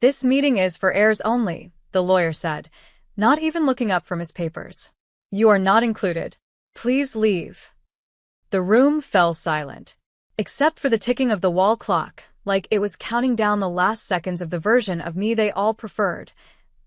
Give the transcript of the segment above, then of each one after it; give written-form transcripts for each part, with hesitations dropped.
"This meeting is for heirs only," the lawyer said, not even looking up from his papers. "You are not included. Please leave." The room fell silent, except for the ticking of the wall clock, like it was counting down the last seconds of the version of me they all preferred,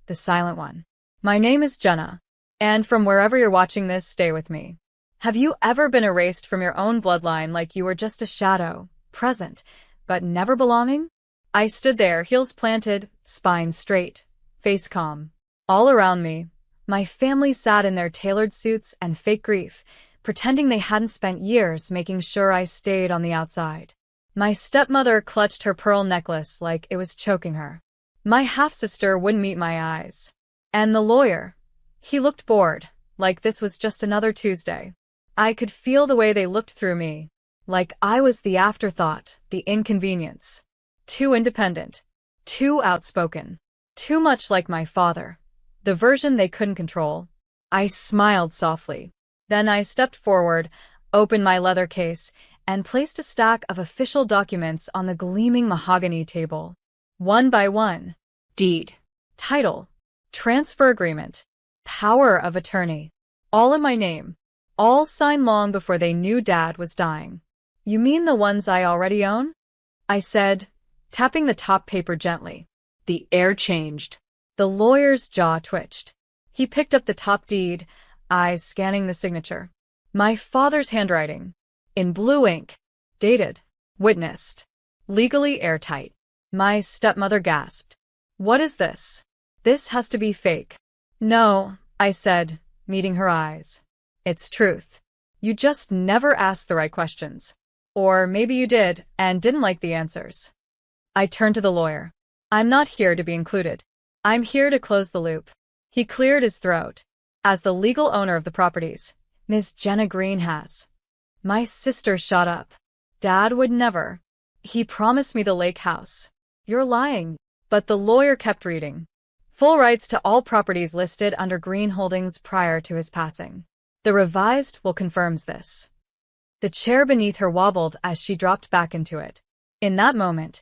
the silent one. "My name is Jenna, and from wherever you're watching this, stay with me. Have you ever been erased from your own bloodline like you were just a shadow, present, but never belonging?" I stood there, heels planted, spine straight, face calm. All around me, my family sat in their tailored suits and fake grief, pretending they hadn't spent years making sure I stayed on the outside. My stepmother clutched her pearl necklace like it was choking her. My half-sister wouldn't meet my eyes. And the lawyer, he looked bored, like this was just another Tuesday. I could feel the way they looked through me, like I was the afterthought, the inconvenience. Too independent, too outspoken, too much like my father, the version they couldn't control. I smiled softly. Then I stepped forward, opened my leather case, and placed a stack of official documents on the gleaming mahogany table. One by one. Deed, title, transfer agreement, power of attorney. All in my name. All signed long before they knew Dad was dying. "You mean the ones I already own?" I said, tapping the top paper gently. The air changed. The lawyer's jaw twitched. He picked up the top deed, eyes scanning the signature. My father's handwriting. In blue ink. Dated. Witnessed. Legally airtight. My stepmother gasped. "What is this? This has to be fake." "No," I said, meeting her eyes. "It's truth. You just never asked the right questions. Or maybe you did and didn't like the answers." I turned to the lawyer. "I'm not here to be included. I'm here to close the loop." He cleared his throat. "As the legal owner of the properties, Ms. Jenna Green has." My sister shot up. "Dad would never. He promised me the lake house." "You're lying." But the lawyer kept reading. "Full rights to all properties listed under Green Holdings prior to his passing. The revised will confirms this." The chair beneath her wobbled as she dropped back into it. In that moment,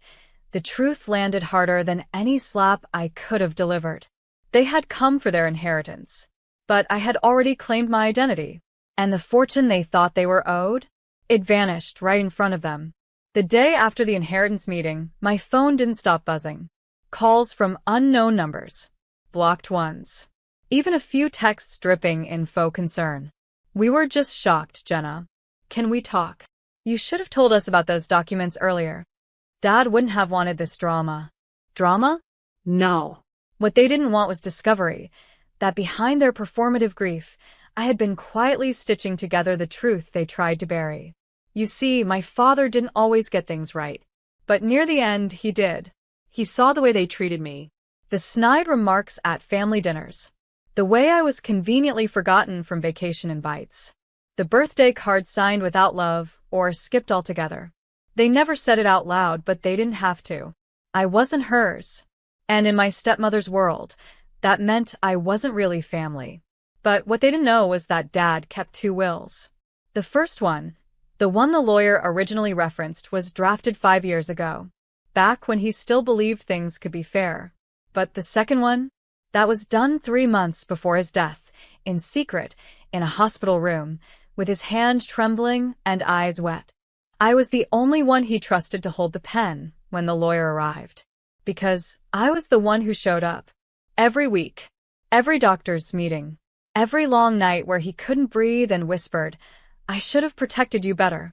the truth landed harder than any slap I could have delivered. They had come for their inheritance, but I had already claimed my identity. And the fortune they thought they were owed? It vanished right in front of them. The day after the inheritance meeting, my phone didn't stop buzzing. Calls from unknown numbers. Blocked ones. Even a few texts dripping in faux concern. "We were just shocked, Jenna. Can we talk? You should have told us about those documents earlier. Dad wouldn't have wanted this drama." Drama? No. What they didn't want was discovery, that behind their performative grief, I had been quietly stitching together the truth they tried to bury. You see, my father didn't always get things right, but near the end he did. He saw the way they treated me. The snide remarks at family dinners. The way I was conveniently forgotten from vacation invites. The birthday card signed without love or skipped altogether. They never said it out loud, but they didn't have to. I wasn't hers. And in my stepmother's world, that meant I wasn't really family. But what they didn't know was that Dad kept two wills. The first one, the one the lawyer originally referenced, was drafted 5 years ago, back when he still believed things could be fair. But the second one? That was done 3 months before his death, in secret, in a hospital room, with his hand trembling and eyes wet. I was the only one he trusted to hold the pen when the lawyer arrived. Because I was the one who showed up. Every week. Every doctor's meeting. Every long night where he couldn't breathe and whispered, "I should have protected you better."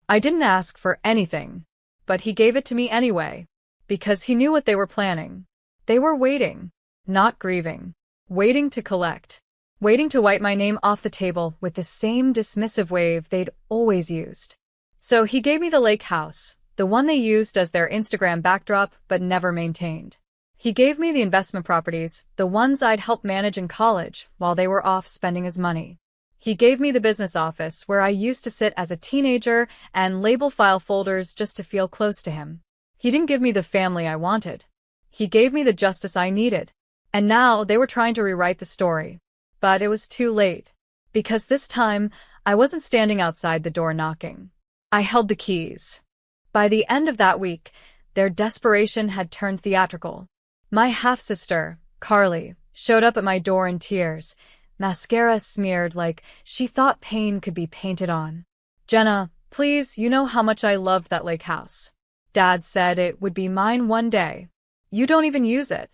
I didn't ask for anything, but he gave it to me anyway, because he knew what they were planning. They were waiting, not grieving, waiting to collect, waiting to wipe my name off the table with the same dismissive wave they'd always used. So he gave me the lake house, the one they used as their Instagram backdrop but never maintained. He gave me the investment properties, the ones I'd helped manage in college while they were off spending his money. He gave me the business office where I used to sit as a teenager and label file folders just to feel close to him. He didn't give me the family I wanted. He gave me the justice I needed. And now they were trying to rewrite the story. But it was too late. Because this time, I wasn't standing outside the door knocking. I held the keys. By the end of that week, their desperation had turned theatrical. My half-sister, Carly, showed up at my door in tears, mascara smeared like she thought pain could be painted on. Jenna, please, you know how much I loved that lake house. Dad said it would be mine one day. You don't even use it.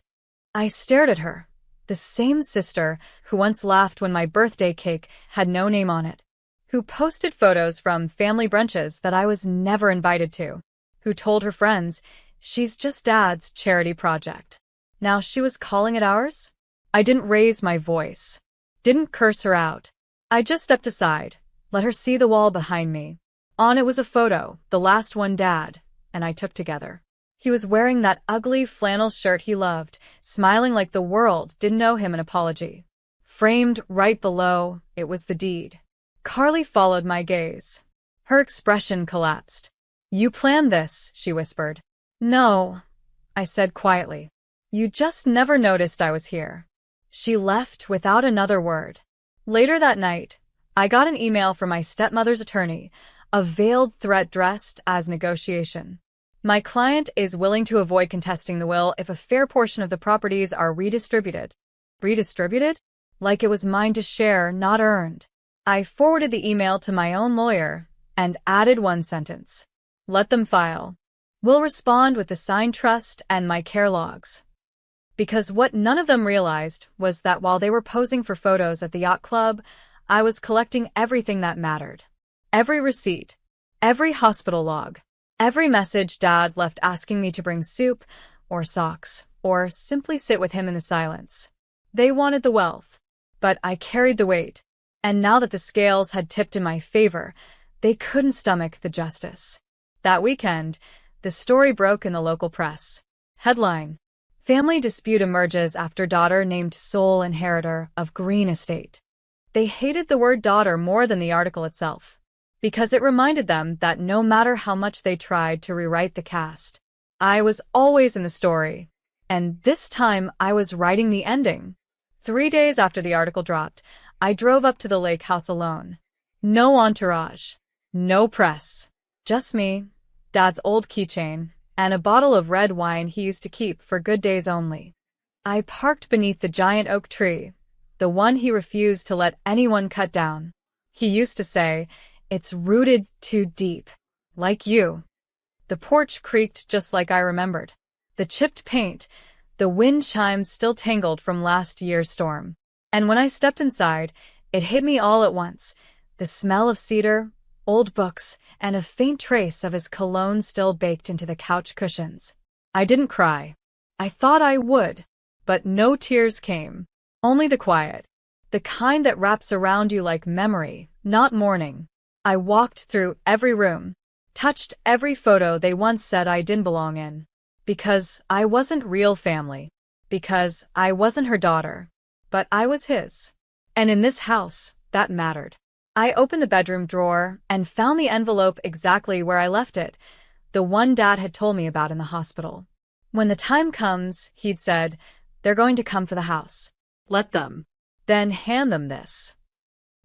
I stared at her, the same sister who once laughed when my birthday cake had no name on it, who posted photos from family brunches that I was never invited to, who told her friends, she's just Dad's charity project. Now she was calling it ours? I didn't raise my voice, didn't curse her out. I just stepped aside, let her see the wall behind me. On it was a photo, the last one Dad and I took together. He was wearing that ugly flannel shirt he loved, smiling like the world didn't owe him an apology. Framed right below, it was the deed. Carly followed my gaze. Her expression collapsed. You planned this, she whispered. No, I said quietly. You just never noticed I was here. She left without another word. Later that night, I got an email from my stepmother's attorney, a veiled threat dressed as negotiation. My client is willing to avoid contesting the will if a fair portion of the properties are redistributed. Redistributed? Like it was mine to share, not earned. I forwarded the email to my own lawyer and added one sentence. Let them file. We'll respond with the signed trust and my care logs. Because what none of them realized was that while they were posing for photos at the yacht club, I was collecting everything that mattered. Every receipt, every hospital log, every message Dad left asking me to bring soup or socks or simply sit with him in the silence. They wanted the wealth, but I carried the weight. And now that the scales had tipped in my favor, they couldn't stomach the justice. That weekend, the story broke in the local press. Headline: Family dispute emerges after daughter named sole inheritor of Green Estate. They hated the word daughter more than the article itself, because it reminded them that no matter how much they tried to rewrite the cast, I was always in the story, and this time I was writing the ending. 3 days after the article dropped, I drove up to the lake house alone. No entourage, no press, just me, Dad's old keychain, and a bottle of red wine he used to keep for good days only. I parked beneath the giant oak tree, the one he refused to let anyone cut down. He used to say, "It's rooted too deep, like you." The porch creaked just like I remembered. The chipped paint, the wind chimes still tangled from last year's storm. And when I stepped inside, it hit me all at once. The smell of cedar, old books, and a faint trace of his cologne still baked into the couch cushions. I didn't cry. I thought I would, but no tears came. Only the quiet, the kind that wraps around you like memory, not mourning. I walked through every room, touched every photo they once said I didn't belong in. Because I wasn't real family. Because I wasn't her daughter. But I was his. And in this house, that mattered. I opened the bedroom drawer and found the envelope exactly where I left it, the one Dad had told me about in the hospital. When the time comes, he'd said, they're going to come for the house. Let them. Then hand them this.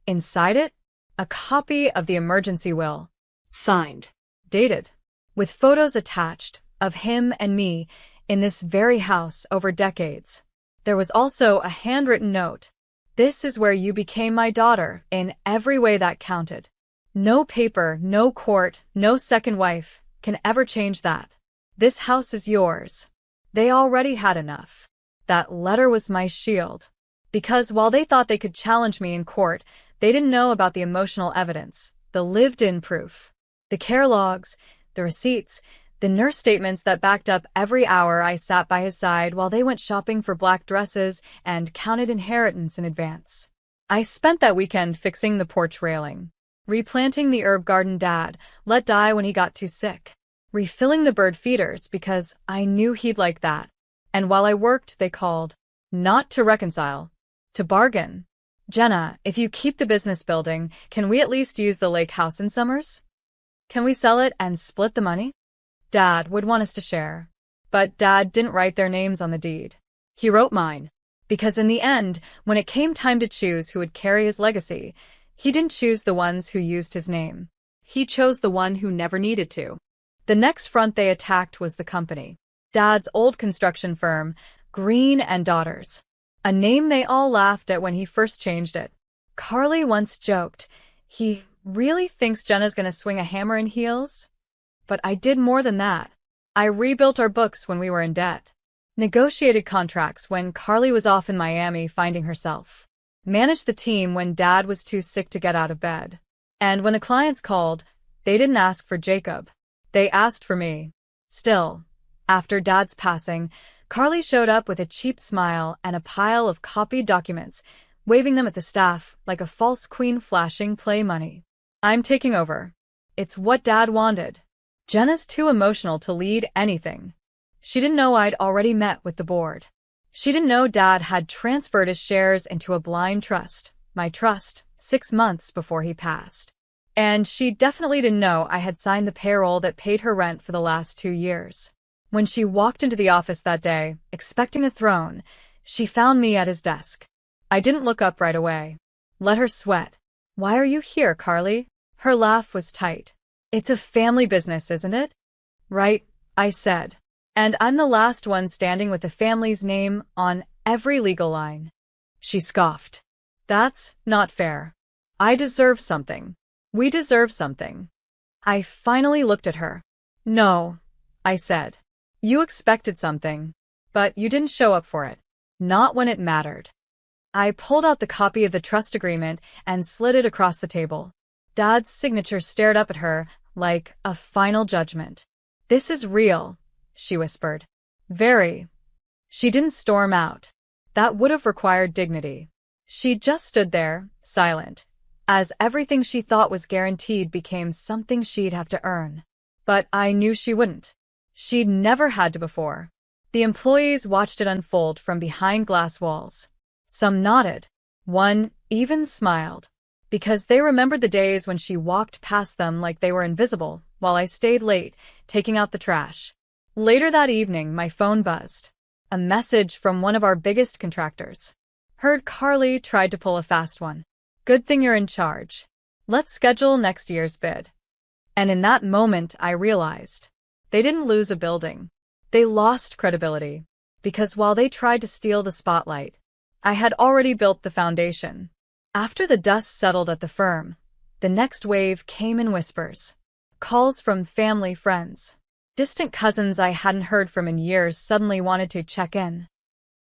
Inside it, a copy of the emergency will. Signed. Dated. With photos attached of him and me in this very house over decades. There was also a handwritten note. This is where you became my daughter in every way that counted. No paper, no court, no second wife can ever change that. This house is yours. They already had enough. That letter was my shield. Because while they thought they could challenge me in court, they didn't know about the emotional evidence, the lived-in proof, the care logs, the receipts, the nurse statements that backed up every hour I sat by his side while they went shopping for black dresses and counted inheritance in advance. I spent that weekend fixing the porch railing, replanting the herb garden Dad let die when he got too sick, refilling the bird feeders because I knew he'd like that. And while I worked, they called. Not to reconcile, to bargain. Jenna, if you keep the business building, can we at least use the lake house in summers? Can we sell it and split the money? Dad would want us to share. But Dad didn't write their names on the deed. He wrote mine. Because in the end, when it came time to choose who would carry his legacy, he didn't choose the ones who used his name. He chose the one who never needed to. The next front they attacked was the company. Dad's old construction firm, Green and Daughters. A name they all laughed at when he first changed it. Carly once joked, "He really thinks Jenna's gonna swing a hammer in heels?" But I did more than that. I rebuilt our books when we were in debt. Negotiated contracts when Carly was off in Miami finding herself. Managed the team when Dad was too sick to get out of bed. And when the clients called, they didn't ask for Jacob. They asked for me. Still, after Dad's passing, Carly showed up with a cheap smile and a pile of copied documents, waving them at the staff like a false queen flashing play money. "I'm taking over. It's what Dad wanted." Jenna's too emotional to lead anything. She didn't know I'd already met with the board. She didn't know Dad had transferred his shares into a blind trust, my trust, 6 months before he passed. And she definitely didn't know I had signed the payroll that paid her rent for the last 2 years. When she walked into the office that day, expecting a throne, she found me at his desk. I didn't look up right away. Let her sweat. "Why are you here, Carly?" Her laugh was tight. "It's a family business, isn't it?" "Right," I said. "And I'm the last one standing with the family's name on every legal line." She scoffed. "That's not fair. I deserve something. We deserve something." I finally looked at her. "No," I said. "You expected something, but you didn't show up for it. Not when it mattered." I pulled out the copy of the trust agreement and slid it across the table. Dad's signature stared up at her like a final judgment. "This is real," she whispered. "Very." She didn't storm out. That would have required dignity. She just stood there, silent, as everything she thought was guaranteed became something she'd have to earn. But I knew she wouldn't. She'd never had to before. The employees watched it unfold from behind glass walls. Some nodded. One even smiled, because they remembered the days when she walked past them like they were invisible, while I stayed late, taking out the trash. Later that evening, my phone buzzed. A message from one of our biggest contractors. "Heard Carly tried to pull a fast one. Good thing you're in charge. Let's schedule next year's bid." And in that moment, I realized they didn't lose a building. They lost credibility, because while they tried to steal the spotlight, I had already built the foundation. After the dust settled at the firm, the next wave came in whispers. Calls from family friends. Distant cousins I hadn't heard from in years suddenly wanted to check in.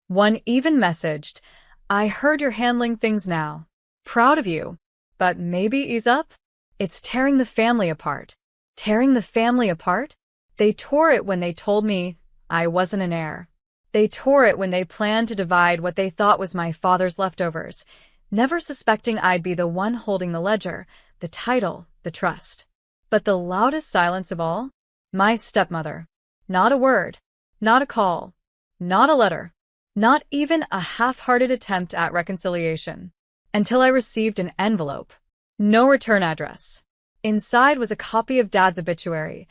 One even messaged, "I heard you're handling things now. Proud of you. But maybe ease up? It's tearing the family apart." Tearing the family apart? They tore it when they told me I wasn't an heir. They tore it when they planned to divide what they thought was my father's leftovers, never suspecting I'd be the one holding the ledger, the title, the trust. But the loudest silence of all? My stepmother. Not a word. Not a call. Not a letter. Not even a half-hearted attempt at reconciliation. Until I received an envelope. No return address. Inside was a copy of Dad's obituary,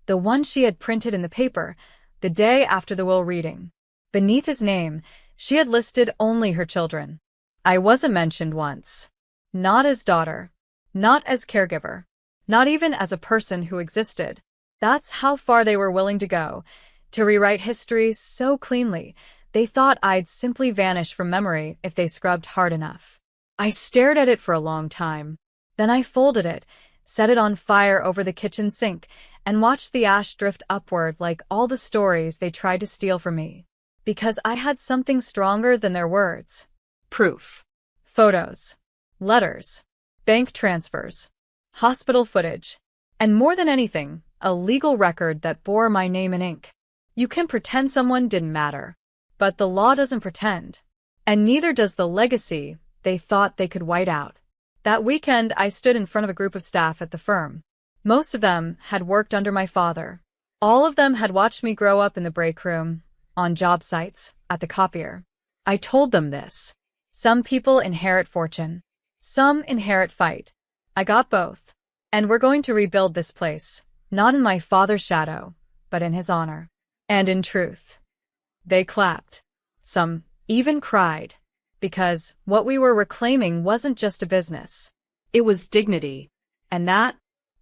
the one she had printed in the paper, the day after the will reading. Beneath his name, she had listed only her children. I wasn't mentioned once. Not as daughter. Not as caregiver. Not even as a person who existed. That's how far they were willing to go, to rewrite history so cleanly, they thought I'd simply vanish from memory if they scrubbed hard enough. I stared at it for a long time. Then I folded it, set it on fire over the kitchen sink, and watched the ash drift upward like all the stories they tried to steal from me. Because I had something stronger than their words. Proof. Photos. Letters. Bank transfers. Hospital footage. And more than anything, a legal record that bore my name in ink. You can pretend someone didn't matter, but the law doesn't pretend. And neither does the legacy they thought they could white out. That weekend, I stood in front of a group of staff at the firm. Most of them had worked under my father. All of them had watched me grow up in the break room, on job sites, at the copier. I told them this. Some people inherit fortune. Some inherit fight. I got both. And we're going to rebuild this place, not in my father's shadow, but in his honor. And in truth. They clapped. Some even cried. Because what we were reclaiming wasn't just a business. It was dignity. And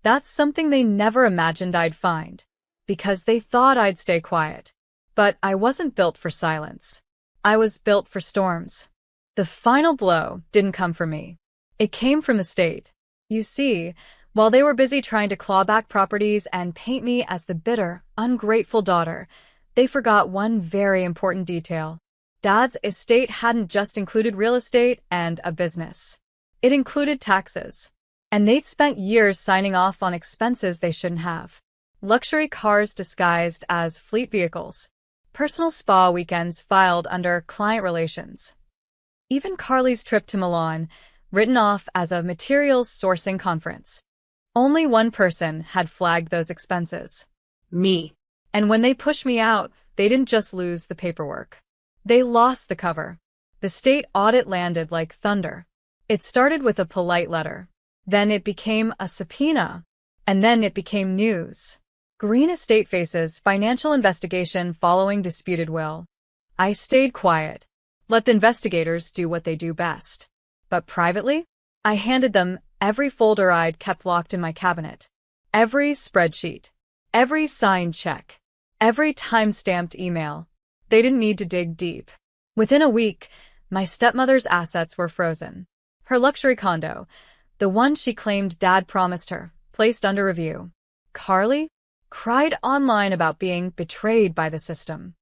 that's something they never imagined I'd find. Because they thought I'd stay quiet. But I wasn't built for silence. I was built for storms. The final blow didn't come from me. It came from the state. You see, while they were busy trying to claw back properties and paint me as the bitter, ungrateful daughter, they forgot one very important detail. Dad's estate hadn't just included real estate and a business. It included taxes. And they'd spent years signing off on expenses they shouldn't have. Luxury cars disguised as fleet vehicles. Personal spa weekends filed under client relations. Even Carly's trip to Milan, written off as a materials sourcing conference. Only one person had flagged those expenses. Me. And when they pushed me out, they didn't just lose the paperwork. They lost the cover. The state audit landed like thunder. It started with a polite letter. Then it became a subpoena. And then it became news. Green Estate faces financial investigation following disputed will. I stayed quiet. Let the investigators do what they do best. But privately, I handed them every folder I'd kept locked in my cabinet. Every spreadsheet. Every signed check. Every time-stamped email. They didn't need to dig deep. Within a week, my stepmother's assets were frozen. Her luxury condo, the one she claimed Dad promised her, placed under review. Carly cried online about being betrayed by the system.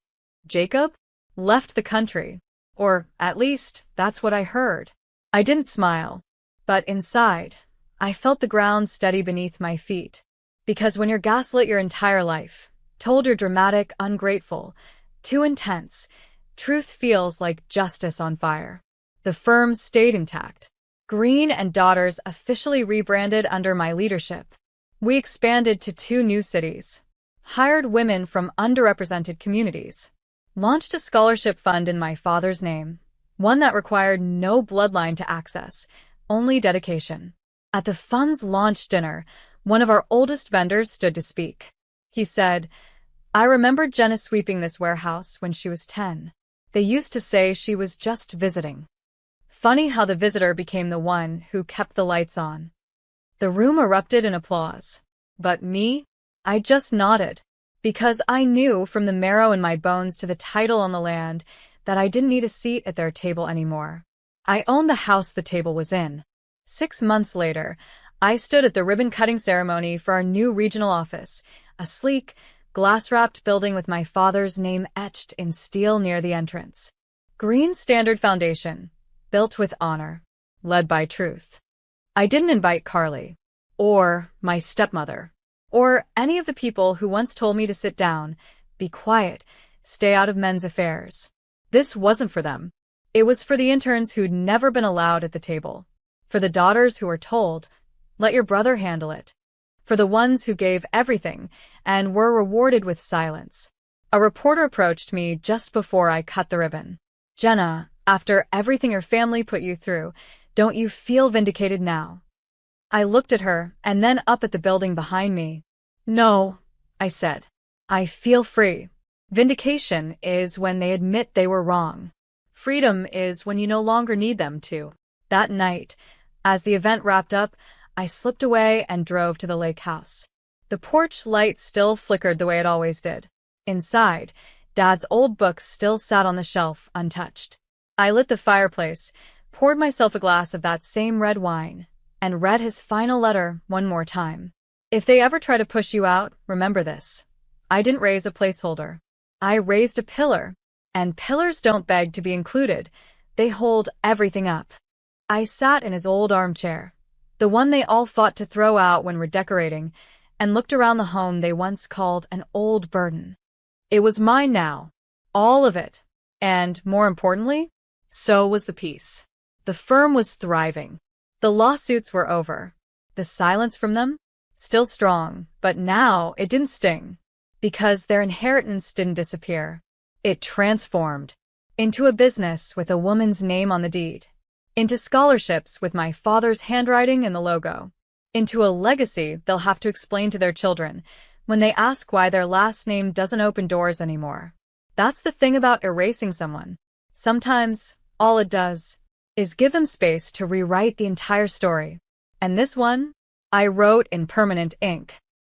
Jacob left the country. Or, at least, that's what I heard. I didn't smile. But inside, I felt the ground steady beneath my feet. Because when you're gaslit your entire life, told you're dramatic, ungrateful, too intense, truth feels like justice on fire. The firm stayed intact. Green and Daughters officially rebranded under my leadership. We expanded to 2 new cities, hired women from underrepresented communities, launched a scholarship fund in my father's name, one that required no bloodline to access, only dedication. At the fund's launch dinner, one of our oldest vendors stood to speak. He said, "I remembered Jenna sweeping this warehouse when she was 10. They used to say she was just visiting." Funny how the visitor became the one who kept the lights on. The room erupted in applause. But me? I just nodded. Because I knew from the marrow in my bones to the title on the land that I didn't need a seat at their table anymore. I owned the house the table was in. 6 months later, I stood at the ribbon-cutting ceremony for our new regional office, a sleek, glass-wrapped building with my father's name etched in steel near the entrance. Green Standard Foundation, built with honor, led by truth. I didn't invite Carly, or my stepmother, or any of the people who once told me to sit down, be quiet, stay out of men's affairs. This wasn't for them. It was for the interns who'd never been allowed at the table. For the daughters who were told, let your brother handle it. For the ones who gave everything and were rewarded with silence. A reporter approached me just before I cut the ribbon. "Jenna, after everything your family put you through, don't you feel vindicated now?" I looked at her and then up at the building behind me. "No," I said. "I feel free. Vindication is when they admit they were wrong. Freedom is when you no longer need them to." That night, as the event wrapped up, I slipped away and drove to the lake house. The porch light still flickered the way it always did. Inside, Dad's old books still sat on the shelf, untouched. I lit the fireplace, poured myself a glass of that same red wine, and read his final letter one more time. If they ever try to push you out, remember this. I didn't raise a placeholder. I raised a pillar. And pillars don't beg to be included. They hold everything up. I sat in his old armchair, the one they all fought to throw out when redecorating, and looked around the home they once called an old burden. It was mine now. All of it. And, more importantly, so was the peace. The firm was thriving. The lawsuits were over. The silence from them? Still strong, but now it didn't sting. Because their inheritance didn't disappear. It transformed. Into a business with a woman's name on the deed. Into scholarships with my father's handwriting in the logo. Into a legacy they'll have to explain to their children when they ask why their last name doesn't open doors anymore. That's the thing about erasing someone. Sometimes, all it does is give them space to rewrite the entire story. And this one, I wrote in permanent ink.